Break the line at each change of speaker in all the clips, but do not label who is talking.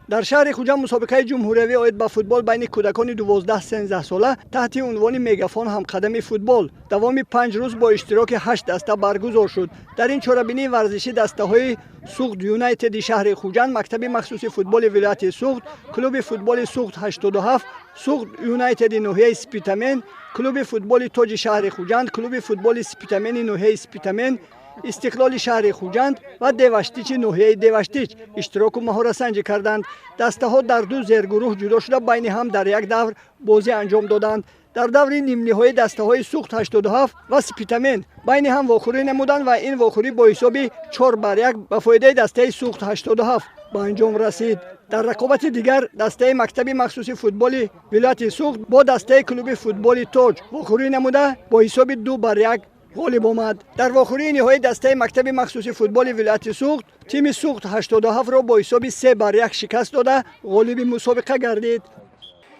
در شهر خوجند مسابقه جمهوریوی اید به فوتبال بین کودکان 12-13 ساله تحت عنوان مگافون همقدم فوتبال دوام 5 روز با اشتراک 8 دسته برگزار شد. در این چهاربینی ورزشی دسته‌های سوخت یونایتد شهر خوجند، مکتب مخصوص فوتبال ولایت سوخت، کلوب فوتبال سوخت 87، سوخت یونایتد ناحیه سپیتامن، کلوب فوتبال تاج شهر خوجند، کلوب فوتبال سپیتامن ناحیه سپیتامن، استقلال شهر خوجند و دیوشتیچ ناحیه دیوشتیچ اشتراک و مهارت سنجی کردند. دسته ها در دو زیرگروه جدا شده بین هم در یک دور بازی انجام دادند. در دور نیم نهایی دسته های سوخت 87 و سپیتامن بین هم واخوری نمودند و این واخوری با حساب 4-1 به فایده دسته سوخت 87 به انجام رسید. در رقابت دیگر دسته مکتب مخصوص فوتبال ولایت سوخت با دسته کلوب فوتبال تاج واخوری نموده با حساب 2-1 غالب آمد. در واخوری نهایی دسته مکتب مخصوص فوتبال ولایت سوخت تیم سوخت 87 را با حساب 3-1 شکست داده غالب مسابقه گردید.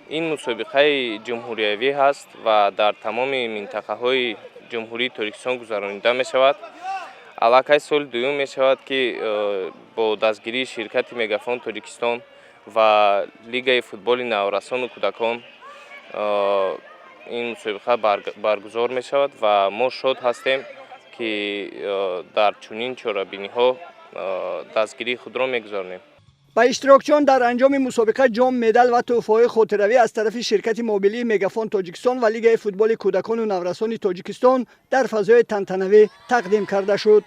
این مسابقه جمهوریوی هست و در تمام منطقه های جمهوری تاجیکستان گذرانیده می شود. علاقه سال دوم می شود که با دستگیری شرکت مگافون تاجیکستان و لیگ فوتبال نوآوران و کودکان این مسابقه برگزار می شود و ما شاد هستیم که در چنین چهاربینی ها دستگیری خود را می گذاریم.
با اشتراکچیان در انجام مسابقه جام، مدال و تحفه‌های خاطروی از طرف شرکت موبیلی مگافون تاجیکستان و لیگ فوتبال کودکان و نوآوران تاجیکستان در فضای تنتنوی تقدیم کرده شد.